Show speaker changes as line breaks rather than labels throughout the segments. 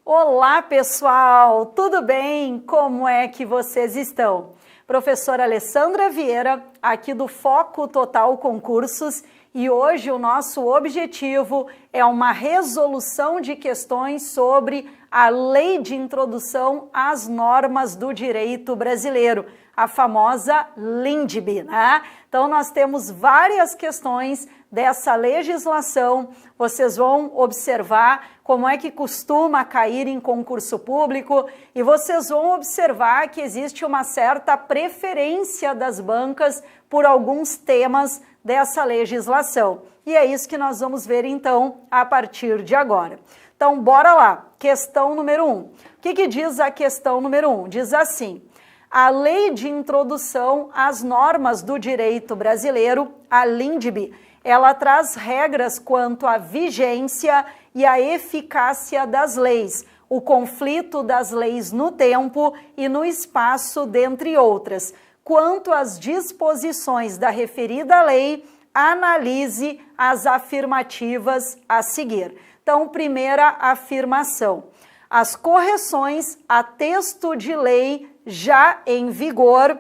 Olá, pessoal! Tudo bem? Como é que vocês estão? Professora Alessandra Vieira, aqui do Foco Total Concursos, e hoje o nosso objetivo é uma resolução de questões sobre a Lei de Introdução às Normas do Direito Brasileiro, a famosa LINDB, né? Então, nós temos várias questões dessa legislação, vocês vão observar como é que costuma cair em concurso público e vocês vão observar que existe uma certa preferência das bancas por alguns temas dessa legislação. E é isso que nós vamos ver, então, a partir de agora. Então, bora lá. Questão número 1. O que diz a questão número 1? Diz assim: a Lei de Introdução às Normas do Direito Brasileiro, a LINDB, ela traz regras quanto à vigência e à eficácia das leis, o conflito das leis no tempo e no espaço, dentre outras. Quanto às disposições da referida lei, analise as afirmativas a seguir. Então, primeira afirmação: as correções a texto de lei já em vigor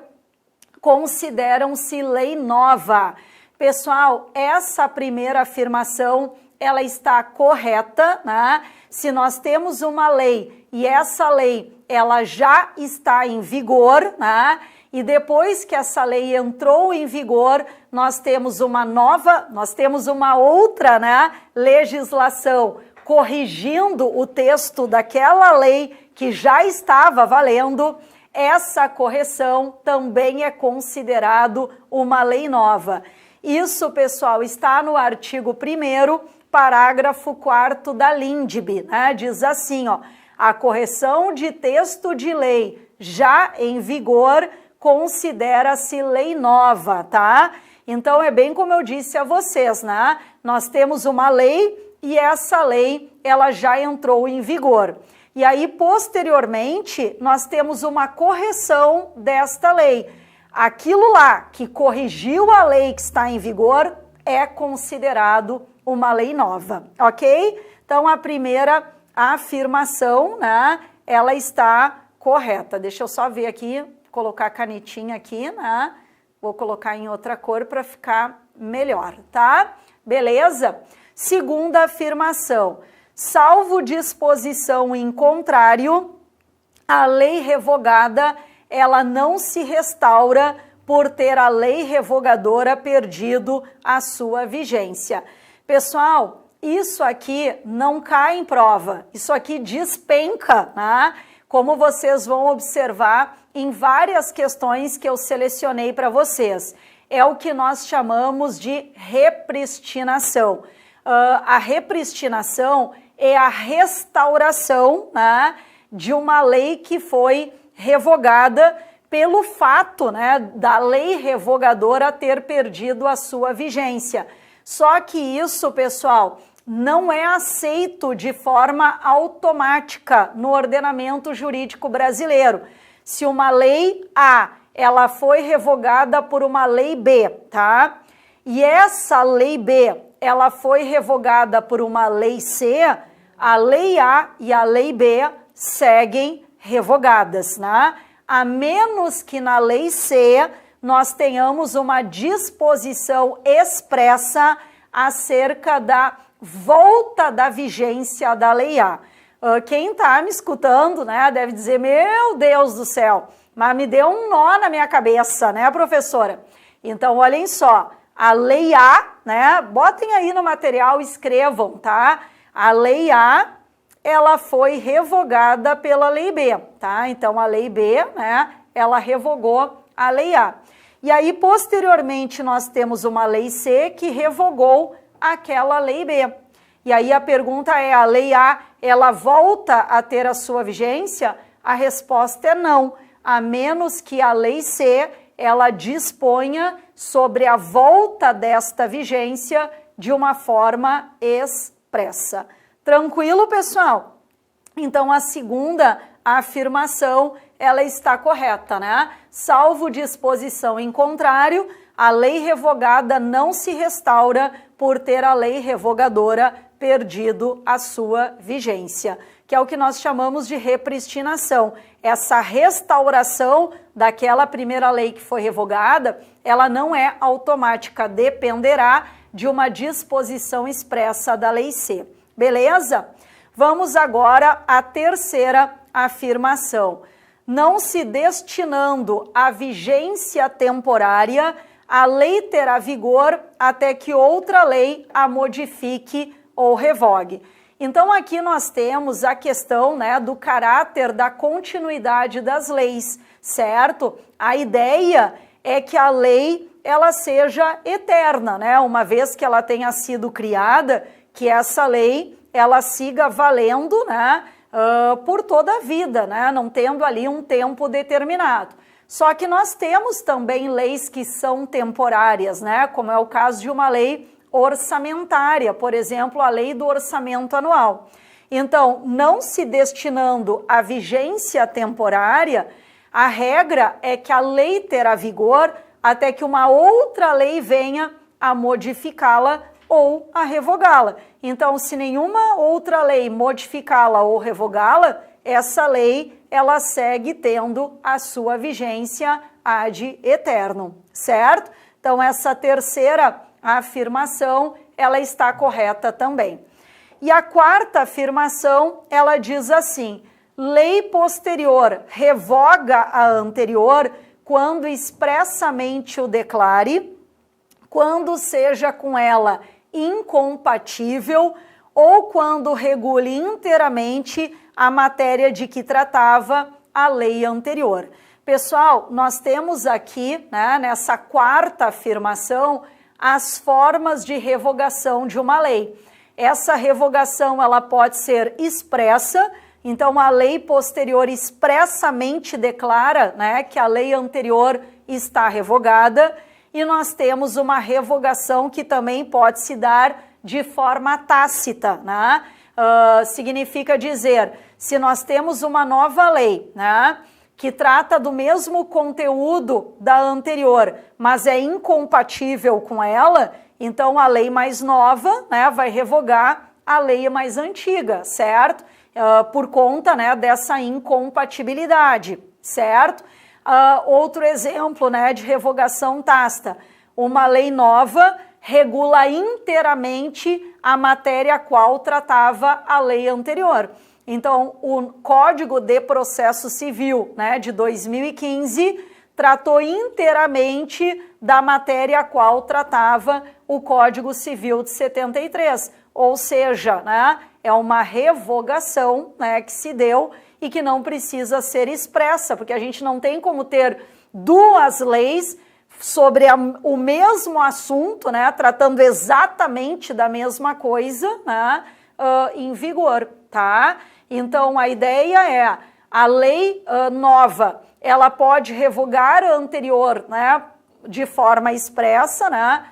consideram-se lei nova. Pessoal, essa primeira afirmação, ela está correta, né? Se nós temos uma lei e essa lei, ela já está em vigor, né? E depois que essa lei entrou em vigor, nós temos uma outra, né, legislação corrigindo o texto daquela lei que já estava valendo. Essa correção também é considerado uma lei nova. Isso, pessoal, está no artigo 1º, parágrafo 4º da LINDB, né? Diz assim, ó: a correção de texto de lei já em vigor considera-se lei nova, tá? Então, é bem como eu disse a vocês, né? Nós temos uma lei e essa lei, ela já entrou em vigor. E aí, posteriormente, nós temos uma correção desta lei. Aquilo lá que corrigiu a lei que está em vigor é considerado uma lei nova, ok? Então, a primeira afirmação, né, ela está correta. Deixa eu só ver aqui, colocar a canetinha aqui, né? Vou colocar em outra cor para ficar melhor, tá? Beleza? Segunda afirmação: salvo disposição em contrário, a lei revogada, ela não se restaura por ter a lei revogadora perdido a sua vigência. Pessoal, isso aqui não cai em prova, isso aqui despenca, né? Como vocês vão observar em várias questões que eu selecionei para vocês. É o que nós chamamos de repristinação. A repristinação é a restauração, né, de uma lei que foi revogada pelo fato, né, da lei revogadora ter perdido a sua vigência. Só que isso, pessoal, não é aceito de forma automática no ordenamento jurídico brasileiro. Se uma lei A, ela foi revogada por uma lei B, tá? E essa lei B, ela foi revogada por uma lei C, a lei A e a lei B seguem revogadas, né? A menos que na lei C nós tenhamos uma disposição expressa acerca da volta da vigência da lei A. Quem está me escutando, né, deve dizer: meu Deus do céu, mas me deu um nó na minha cabeça, né, professora? Então, olhem só, a lei A, né, botem aí no material, escrevam, tá? A lei A, ela foi revogada pela lei B, tá? Então, a lei B, né, ela revogou a lei A. E aí, posteriormente, nós temos uma lei C que revogou aquela lei B. E aí a pergunta é: a lei A, ela volta a ter a sua vigência? A resposta é não, a menos que a lei C, ela disponha sobre a volta desta vigência de uma forma expressa. Tranquilo, pessoal? Então, a segunda afirmação, ela está correta, né? Salvo disposição em contrário, a lei revogada não se restaura por ter a lei revogadora perdido a sua vigência. que é o que nós chamamos de repristinação. Essa restauração daquela primeira lei que foi revogada, ela não é automática, dependerá de uma disposição expressa da Lei C. Beleza? Vamos agora à terceira afirmação. Não se destinando à vigência temporária, a lei terá vigor até que outra lei a modifique ou revogue. Então aqui nós temos a questão, né, do caráter da continuidade das leis, certo? A ideia é que a lei ela seja eterna, né? Uma vez que ela tenha sido criada, que essa lei ela siga valendo, né, por toda a vida, né? Não tendo ali um tempo determinado. Só que nós temos também leis que são temporárias, né? Como é o caso de uma lei orçamentária, por exemplo, a lei do orçamento anual. Então, não se destinando à vigência temporária, a regra é que a lei terá vigor até que uma outra lei venha a modificá-la ou a revogá-la. Então, se nenhuma outra lei modificá-la ou revogá-la, essa lei ela segue tendo a sua vigência ad eternum, certo? Então, essa terceira afirmação, ela está correta também. E a quarta afirmação, ela diz assim: lei posterior revoga a anterior quando expressamente o declare, quando seja com ela incompatível ou quando regule inteiramente a matéria de que tratava a lei anterior. Pessoal, nós temos aqui, né, nessa quarta afirmação, as formas de revogação de uma lei. Essa revogação ela pode ser expressa, então a lei posterior expressamente declara, né, que a lei anterior está revogada, e nós temos uma revogação que também pode se dar de forma tácita, né? Significa dizer, se nós temos uma nova lei, né, que trata do mesmo conteúdo da anterior, mas é incompatível com ela, então a lei mais nova, né, vai revogar a lei mais antiga, certo? Por conta, né, dessa incompatibilidade, certo? Outro exemplo, né, de revogação tácita, uma lei nova regula inteiramente a matéria a qual tratava a lei anterior. Então, o Código de Processo Civil, né, de 2015, tratou inteiramente da matéria a qual tratava o Código Civil de 73. Ou seja, né, é uma revogação, né, que se deu e que não precisa ser expressa, porque a gente não tem como ter duas leis sobre o mesmo assunto, né, tratando exatamente da mesma coisa, né, em vigor, tá? Então, a ideia é, a lei nova, ela pode revogar a anterior, né, de forma expressa, né,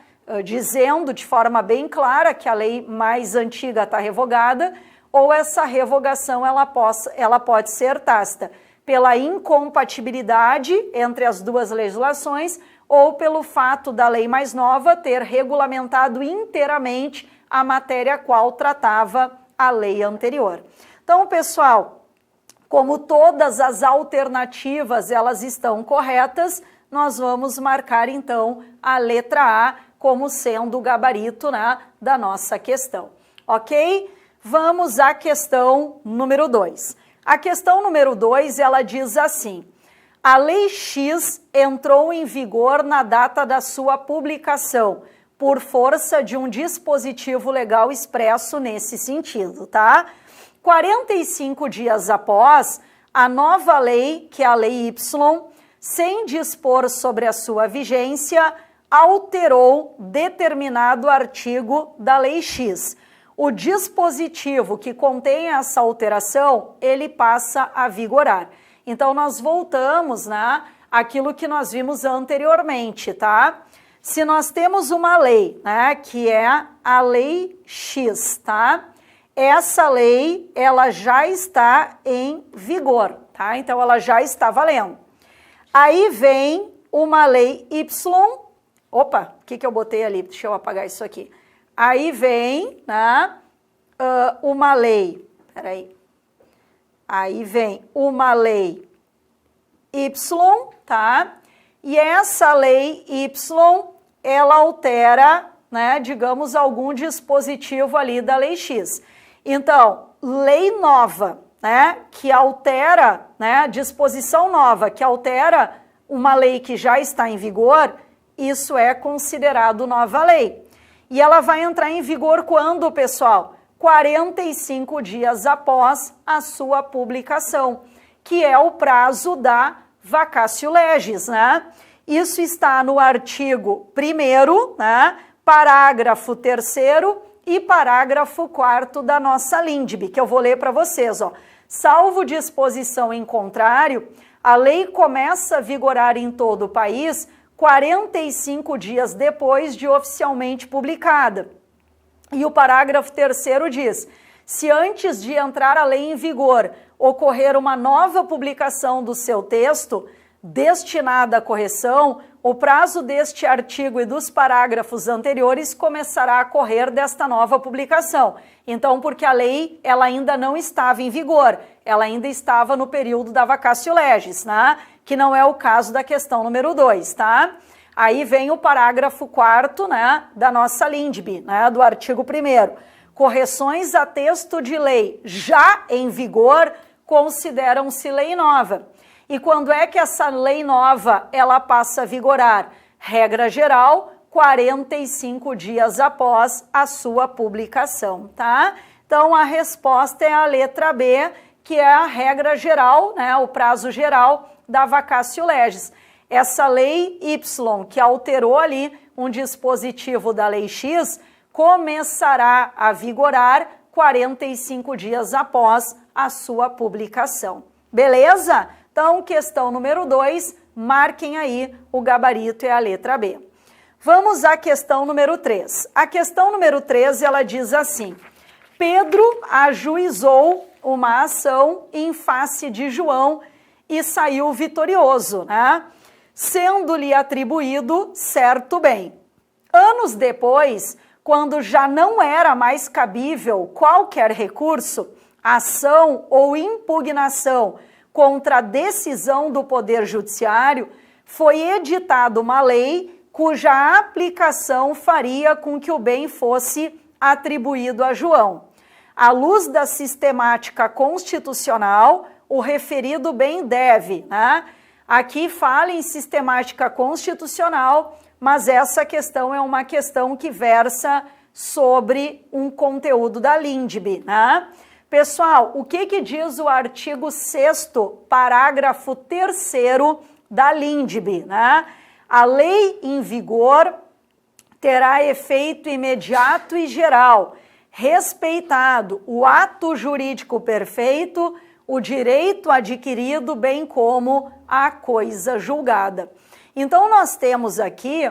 dizendo de forma bem clara que a lei mais antiga está revogada, ou essa revogação ela pode ser tácita pela incompatibilidade entre as duas legislações ou pelo fato da lei mais nova ter regulamentado inteiramente a matéria a qual tratava a lei anterior. Então, pessoal, como todas as alternativas elas estão corretas, nós vamos marcar então a letra A como sendo o gabarito, né, da nossa questão, ok? Vamos à questão número 2. A questão número 2, ela diz assim: a Lei X entrou em vigor na data da sua publicação, por força de um dispositivo legal expresso nesse sentido, tá? 45 dias após, a nova lei, que é a Lei Y, sem dispor sobre a sua vigência, alterou determinado artigo da Lei X. O dispositivo que contém essa alteração, ele passa a vigorar. Então, nós voltamos, né, àquilo que nós vimos anteriormente, tá? Se nós temos uma lei, né, que é a Lei X, tá? Essa lei, ela já está em vigor, tá? Então, ela já está valendo. Aí vem uma Lei Y. Opa, o que eu botei ali? Deixa eu apagar isso aqui. Aí vem, né, uma lei, peraí, Aí vem uma lei Y, tá? E essa lei Y, ela altera, né, digamos, algum dispositivo ali da lei X. Então, lei nova, né, que altera, né, disposição nova, que altera uma lei que já está em vigor, isso é considerado nova lei. E ela vai entrar em vigor quando, pessoal? 45 dias após a sua publicação, que é o prazo da vacatio legis, né? Isso está no artigo 1º, né, parágrafo 3º e parágrafo 4º da nossa LINDB, que eu vou ler para vocês, ó. Salvo disposição em contrário, a lei começa a vigorar em todo o país 45 dias depois de oficialmente publicada. E o parágrafo 3º diz: se antes de entrar a lei em vigor ocorrer uma nova publicação do seu texto destinada à correção, o prazo deste artigo e dos parágrafos anteriores começará a correr desta nova publicação. Então, porque a lei ela ainda não estava em vigor, ela ainda estava no período da vacatio legis, né? Que não é o caso da questão número 2, tá? Aí vem o parágrafo 4º, né, da nossa LINDB, né, do artigo 1º. Correções a texto de lei já em vigor consideram-se lei nova. E quando é que essa lei nova ela passa a vigorar? Regra geral, 45 dias após a sua publicação, tá? Então a resposta é a letra B, que é a regra geral, né, o prazo geral da vacatio legis. Essa lei Y, que alterou ali um dispositivo da lei X, começará a vigorar 45 dias após a sua publicação. Beleza? Então, questão número 2, marquem aí o gabarito, é a letra B. Vamos à questão número 3. A questão número 3, ela diz assim: Pedro ajuizou uma ação em face de João e saiu vitorioso, né? Sendo-lhe atribuído certo bem. Anos depois, quando já não era mais cabível qualquer recurso, ação ou impugnação contra a decisão do Poder Judiciário, foi editada uma lei cuja aplicação faria com que o bem fosse atribuído a João. À luz da sistemática constitucional, o referido bem deve, né? Aqui fala em sistemática constitucional, mas essa questão é uma questão que versa sobre um conteúdo da LINDB, né? Pessoal, o que diz o artigo 6º, parágrafo 3º da LINDB, né? A lei em vigor terá efeito imediato e geral, respeitado o ato jurídico perfeito, o direito adquirido, bem como a coisa julgada. Então, nós temos aqui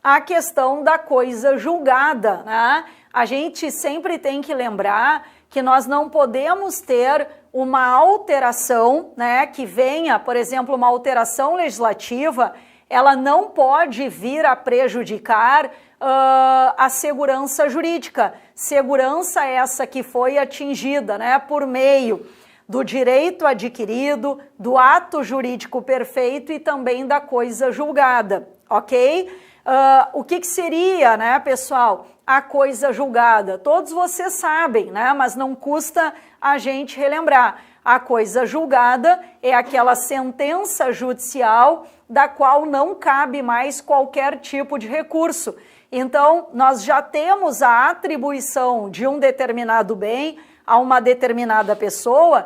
a questão da coisa julgada, né? A gente sempre tem que lembrar que nós não podemos ter uma alteração, né, que venha, por exemplo, uma alteração legislativa, ela não pode vir a prejudicar a segurança jurídica. Segurança essa que foi atingida, né, por meio do direito adquirido, do ato jurídico perfeito e também da coisa julgada, ok? O que seria, né, pessoal, a coisa julgada? Todos vocês sabem, né, mas não custa a gente relembrar. A coisa julgada é aquela sentença judicial da qual não cabe mais qualquer tipo de recurso. Então, nós já temos a atribuição de um determinado bem a uma determinada pessoa,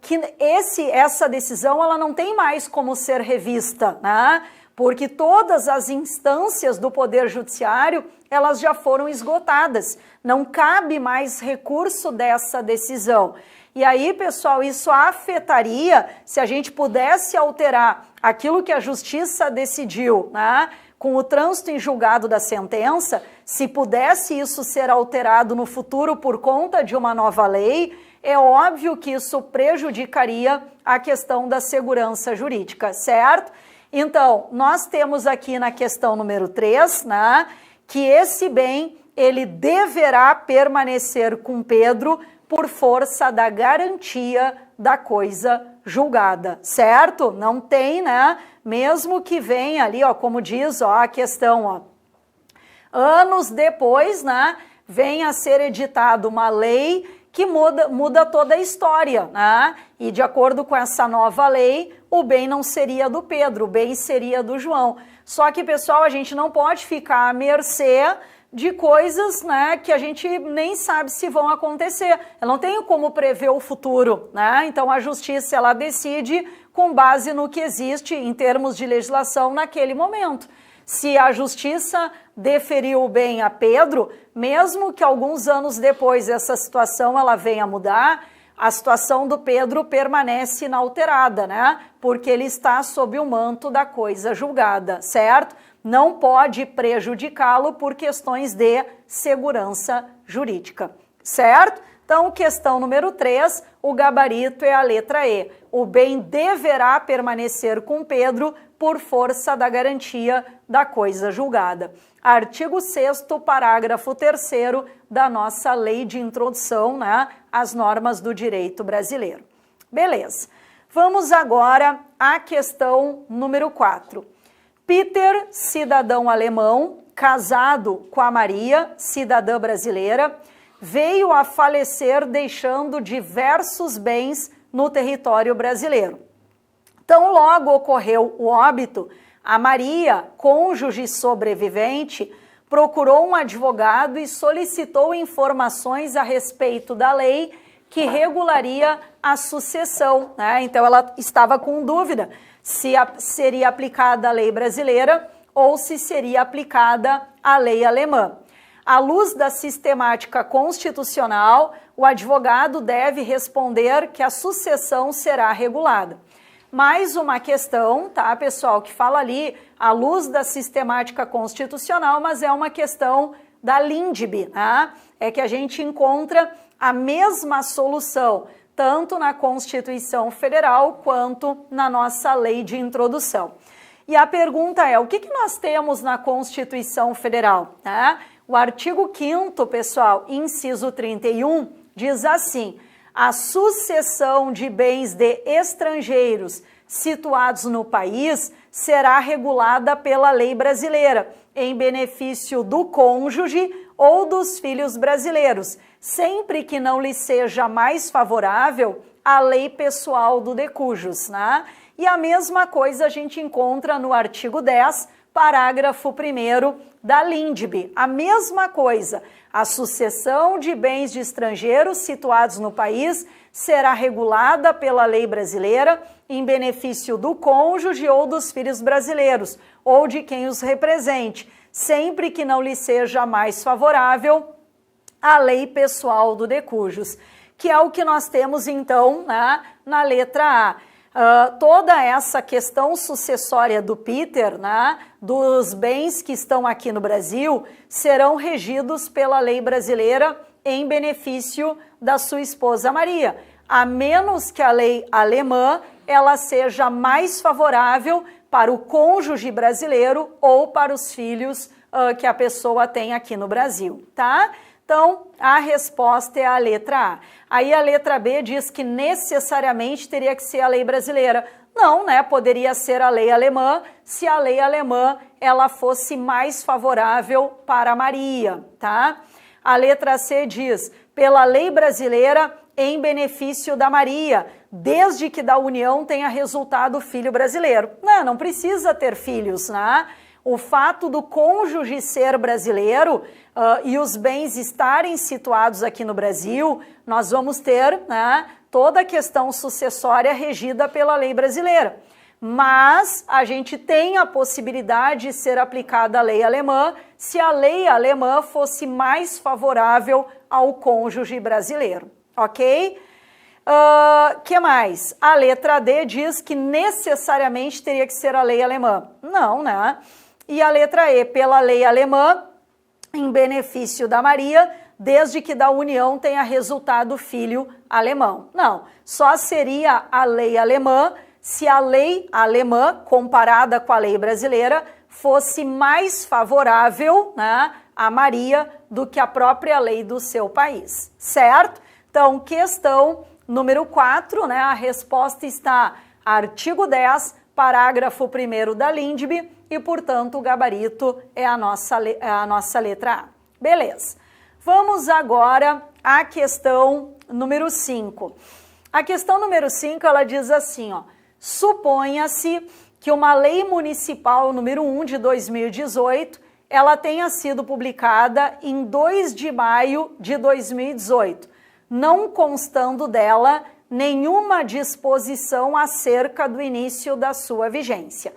que essa decisão ela não tem mais como ser revista, né? Porque todas as instâncias do Poder Judiciário, elas já foram esgotadas. Não cabe mais recurso dessa decisão. E aí, pessoal, isso afetaria, se a gente pudesse alterar aquilo que a Justiça decidiu, né, com o trânsito em julgado da sentença, se pudesse isso ser alterado no futuro por conta de uma nova lei, é óbvio que isso prejudicaria a questão da segurança jurídica, certo? Então, nós temos aqui na questão número 3, né, que esse bem, ele deverá permanecer com Pedro por força da garantia da coisa julgada, certo? Não tem, né? Mesmo que venha ali, ó, como diz, ó, a questão, ó, anos depois, né, vem a ser editada uma lei que muda toda a história, né? E de acordo com essa nova lei, o bem não seria do Pedro, o bem seria do João. Só que, pessoal, a gente não pode ficar à mercê de coisas, né, que a gente nem sabe se vão acontecer. Eu não tenho como prever o futuro, né? Então a justiça, ela decide com base no que existe em termos de legislação naquele momento. Se a justiça deferiu o bem a Pedro, mesmo que alguns anos depois essa situação ela venha a mudar, a situação do Pedro permanece inalterada, né? Porque ele está sob o manto da coisa julgada, certo? Não pode prejudicá-lo por questões de segurança jurídica, certo? Então, questão número 3, o gabarito é a letra E. O bem deverá permanecer com Pedro por força da garantia da coisa julgada. Artigo 6º, parágrafo 3º da nossa lei de introdução, né, às normas do direito brasileiro. Beleza. Vamos agora à questão número 4. Peter, cidadão alemão, casado com a Maria, cidadã brasileira, veio a falecer deixando diversos bens no território brasileiro. Então, logo ocorreu o óbito, a Maria, cônjuge sobrevivente, procurou um advogado e solicitou informações a respeito da lei que regularia a sucessão, né? Então, ela estava com dúvida se seria aplicada a lei brasileira ou se seria aplicada a lei alemã. À luz da sistemática constitucional, o advogado deve responder que a sucessão será regulada. Mais uma questão, tá, pessoal, que fala ali à luz da sistemática constitucional, mas é uma questão da Lindbe, né? É que a gente encontra a mesma solução tanto na Constituição Federal quanto na nossa lei de introdução. E a pergunta é, o que nós temos na Constituição Federal? Né? O artigo 5º, pessoal, inciso 31, diz assim: a sucessão de bens de estrangeiros situados no país será regulada pela lei brasileira, em benefício do cônjuge ou dos filhos brasileiros, sempre que não lhe seja mais favorável a lei pessoal do decujus, né? E a mesma coisa a gente encontra no artigo 10, parágrafo 1º da Lindbe. A mesma coisa, a sucessão de bens de estrangeiros situados no país será regulada pela lei brasileira em benefício do cônjuge ou dos filhos brasileiros, ou de quem os represente, sempre que não lhe seja mais favorável a lei pessoal do decujus, que é o que nós temos então, né, na letra A. Toda essa questão sucessória do Peter, né, dos bens que estão aqui no Brasil, serão regidos pela lei brasileira em benefício da sua esposa Maria, a menos que a lei alemã ela seja mais favorável para o cônjuge brasileiro ou para os filhos que a pessoa tem aqui no Brasil, tá? Então, a resposta é a letra A. Aí a letra B diz que necessariamente teria que ser a lei brasileira. Não, né? Poderia ser a lei alemã, se a lei alemã ela fosse mais favorável para Maria, tá? A letra C diz, pela lei brasileira em benefício da Maria, desde que da união tenha resultado o filho brasileiro. Não precisa ter filhos, né? O fato do cônjuge ser brasileiro e os bens estarem situados aqui no Brasil, nós vamos ter, né, toda a questão sucessória regida pela lei brasileira. Mas a gente tem a possibilidade de ser aplicada a lei alemã se a lei alemã fosse mais favorável ao cônjuge brasileiro, ok? Que mais? A letra D diz que necessariamente teria que ser a lei alemã. Não, né? E a letra E, pela lei alemã, em benefício da Maria, desde que da união tenha resultado filho alemão. Não, só seria a lei alemã se a lei alemã, comparada com a lei brasileira, fosse mais favorável, né, a Maria do que a própria lei do seu país, certo? Então, questão número 4, né? A resposta está artigo 10, parágrafo 1º da LINDB e, portanto, o gabarito é a nossa letra A. Beleza. Vamos agora à questão número 5. A questão número 5, ela diz assim, ó, suponha-se que uma lei municipal número 1 de 2018, ela tenha sido publicada em 2 de maio de 2018, não constando dela nenhuma disposição acerca do início da sua vigência.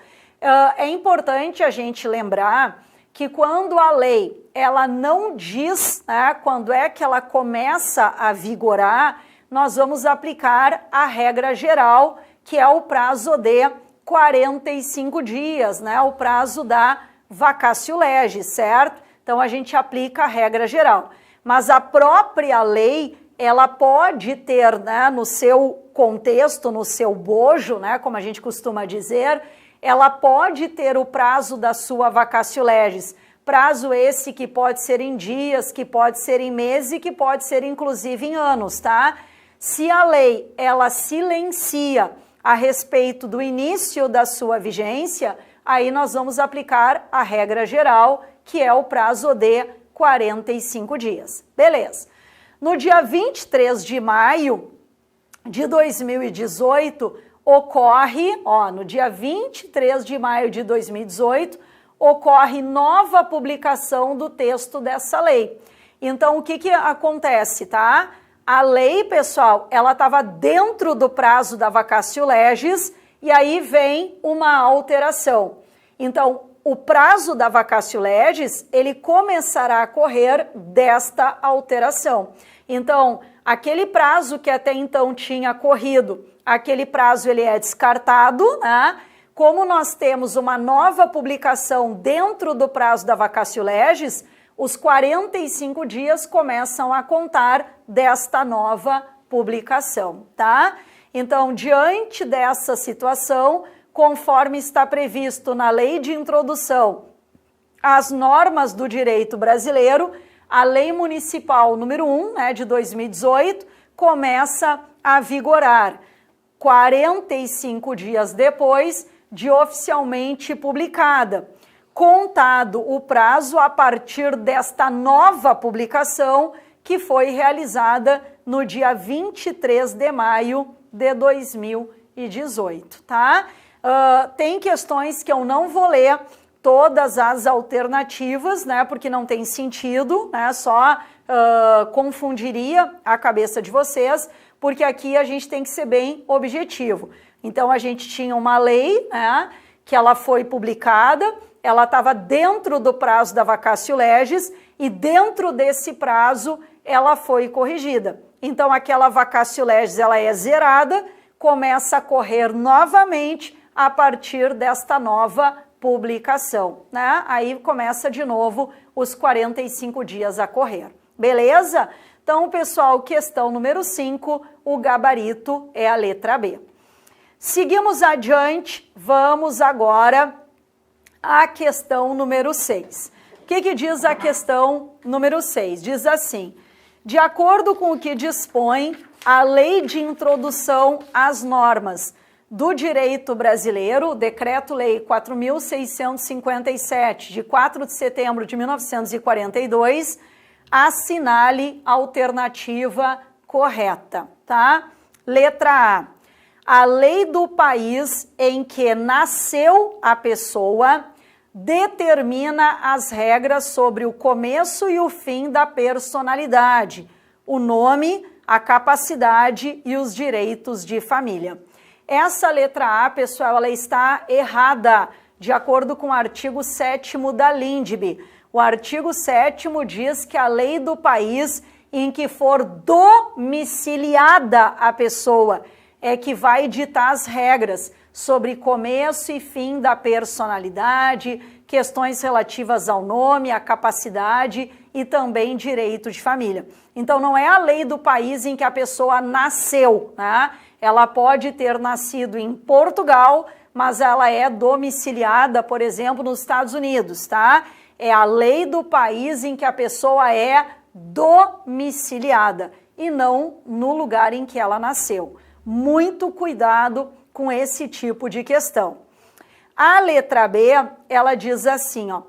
É importante a gente lembrar que quando a lei ela não diz, né, quando é que ela começa a vigorar, nós vamos aplicar a regra geral, que é o prazo de 45 dias, né, o prazo da vacatio legis, certo? Então a gente aplica a regra geral. Mas a própria lei, ela pode ter, né, no seu contexto, no seu bojo, né, como a gente costuma dizer, ela pode ter o prazo da sua vacatio legis, prazo esse que pode ser em dias, que pode ser em meses e que pode ser inclusive em anos, tá? Se a lei, ela silencia a respeito do início da sua vigência, aí nós vamos aplicar a regra geral, que é o prazo de 45 dias. Beleza. No dia 23 de maio de 2018, ocorre, no dia 23 de maio de 2018, ocorre nova publicação do texto dessa lei. Então, o que acontece, tá? A lei, pessoal, ela estava dentro do prazo da vacatio legis e aí vem uma alteração. Então, o prazo da vacatio legis, ele começará a correr desta alteração. Então, aquele prazo que até então tinha corrido, aquele prazo ele é descartado, né? Como nós temos uma nova publicação dentro do prazo da vacatio legis, os 45 dias começam a contar desta nova publicação, tá? Então, diante dessa situação, conforme está previsto na Lei de Introdução às Normas do Direito Brasileiro, a Lei Municipal número 1, né, de 2018, começa a vigorar 45 dias depois de oficialmente publicada, contado o prazo a partir desta nova publicação que foi realizada no dia 23 de maio de 2018, tá? Tem questões que eu não vou ler todas as alternativas, né, porque não tem sentido, né, só confundiria a cabeça de vocês, porque aqui a gente tem que ser bem objetivo. Então, a gente tinha uma lei, né, que ela foi publicada, ela estava dentro do prazo da vacatio legis e dentro desse prazo ela foi corrigida. Então, aquela vacatio legis ela é zerada, começa a correr novamente a partir desta nova publicação, né? Aí começa de novo os 45 dias a correr. Beleza? Então, pessoal, questão número 5, o gabarito é a letra B. Seguimos adiante, vamos agora à questão número 6. O que diz a questão número 6? Diz assim: de acordo com o que dispõe a Lei de Introdução às Normas do Direito Brasileiro, o Decreto-Lei 4.657, de 4 de setembro de 1942, assinale a alternativa correta, tá? Letra A. A lei do país em que nasceu a pessoa determina as regras sobre o começo e o fim da personalidade, o nome, a capacidade e os direitos de família. Essa letra A, pessoal, ela está errada, de acordo com o artigo 7º da LINDB. O artigo 7º diz que a lei do país em que for domiciliada a pessoa é que vai ditar as regras sobre começo e fim da personalidade, questões relativas ao nome, à capacidade e também direito de família. Então, não é a lei do país em que a pessoa nasceu, né? Ela pode ter nascido em Portugal, mas ela é domiciliada, por exemplo, nos Estados Unidos, tá? É a lei do país em que a pessoa é domiciliada. e não no lugar em que ela nasceu. Muito cuidado com esse tipo de questão. A letra B, ela diz assim, ó,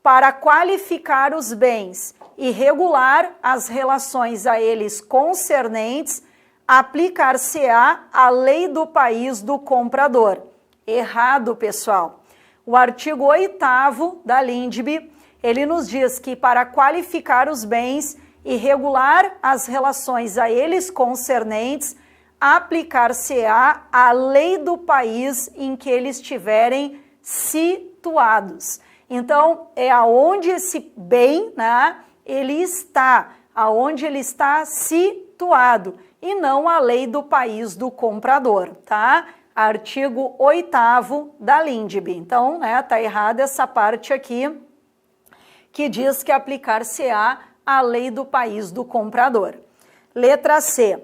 para qualificar os bens e regular as relações a eles concernentes, aplicar-se-á a lei do país do comprador. Errado, pessoal. O artigo 8º da LINDB, ele nos diz que para qualificar os bens e regular as relações a eles concernentes, aplicar-se-á a lei do país em que eles estiverem situados. Então, é aonde esse bem, né, ele está, aonde ele está situado, e não a lei do país do comprador, tá? Artigo 8º da LINDB. Então, né, tá errada essa parte aqui, que diz que aplicar-se-á a lei do país do comprador. Letra C.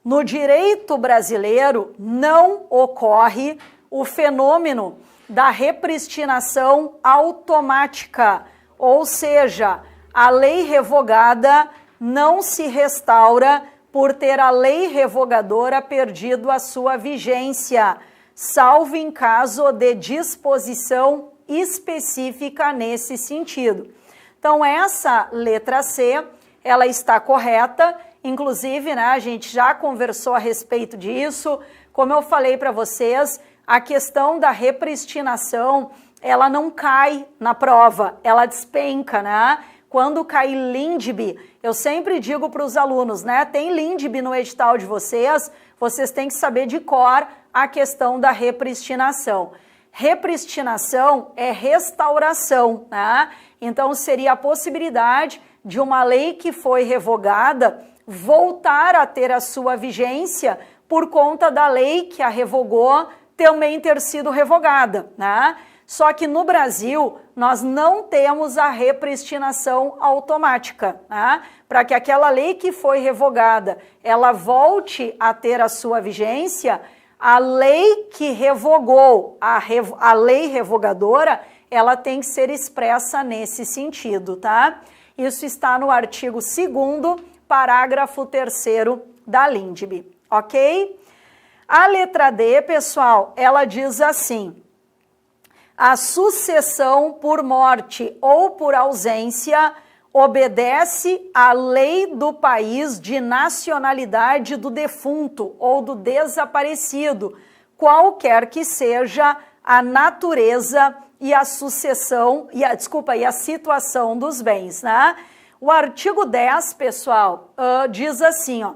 No direito brasileiro não ocorre o fenômeno da repristinação automática, ou seja, a lei revogada não se restaura por ter a lei revogadora perdido a sua vigência, salvo em caso de disposição específica nesse sentido. Então, essa letra C, ela está correta, inclusive, né, a gente já conversou a respeito disso, como eu falei para vocês, a questão da repristinação, ela não cai na prova, ela despenca, né? Quando cai LINDB, eu sempre digo para os alunos, né, tem LINDB no edital de vocês, vocês têm que saber de cor a questão da repristinação. Repristinação é restauração, né? Então seria a possibilidade de uma lei que foi revogada voltar a ter a sua vigência por conta da lei que a revogou também ter sido revogada, né? Só que no Brasil nós não temos a repristinação automática, né? Para que aquela lei que foi revogada, ela volte a ter a sua vigência, a lei que revogou, a lei revogadora, ela tem que ser expressa nesse sentido, tá? Isso está no artigo 2º, parágrafo 3º da LINDB, ok? A letra D, pessoal, ela diz assim: a sucessão por morte ou por ausência obedece à lei do país de nacionalidade do defunto ou do desaparecido, qualquer que seja a natureza e a sucessão, e a situação dos bens, né? O artigo 10, pessoal, diz assim, ó,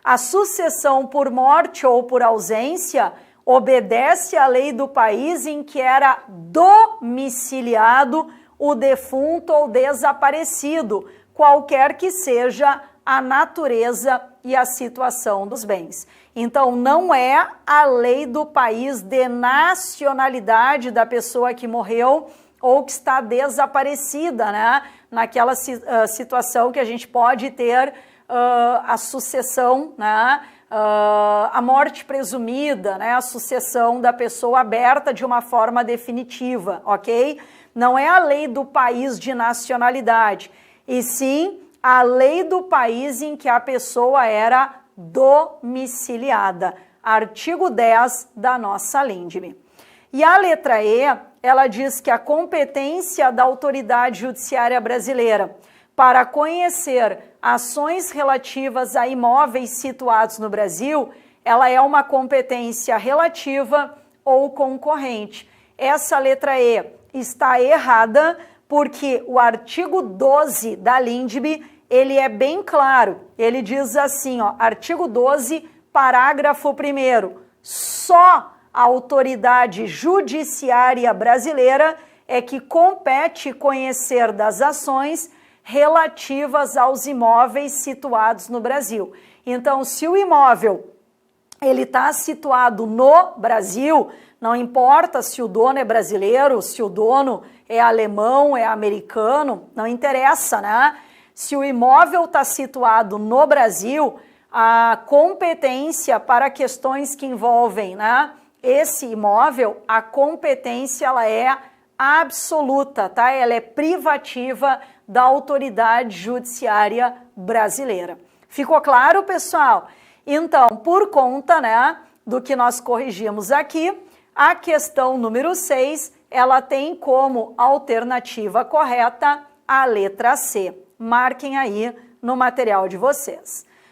a sucessão por morte ou por ausência obedece à lei do país em que era domiciliado o defunto ou desaparecido, qualquer que seja a natureza e a situação dos bens. Então, não é a lei do país de nacionalidade da pessoa que morreu ou que está desaparecida, né? Naquela situação que a gente pode ter a sucessão, né? A morte presumida, né? A sucessão da pessoa aberta de uma forma definitiva, ok? Não é a lei do país de nacionalidade, e sim a lei do país em que a pessoa era domiciliada. Artigo 10 da nossa LINDB. E a letra E, ela diz que a competência da autoridade judiciária brasileira para conhecer ações relativas a imóveis situados no Brasil, ela é uma competência relativa ou concorrente. Essa letra E está errada porque o artigo 12 da LINDB, ele é bem claro. Ele diz assim, ó, artigo 12, parágrafo 1º, só a autoridade judiciária brasileira é que compete conhecer das ações relativas aos imóveis situados no Brasil. Então, se o imóvel ele está situado no Brasil, não importa se o dono é brasileiro, se o dono é alemão, é americano, não interessa, né? Se o imóvel está situado no Brasil, a competência para questões que envolvem, né, esse imóvel, a competência ela é absoluta, tá? Ela é privativa da autoridade judiciária brasileira. Ficou claro, pessoal? Então, por conta, né, do que nós corrigimos aqui, a questão número 6, ela tem como alternativa correta a letra C. Marquem aí no material de vocês.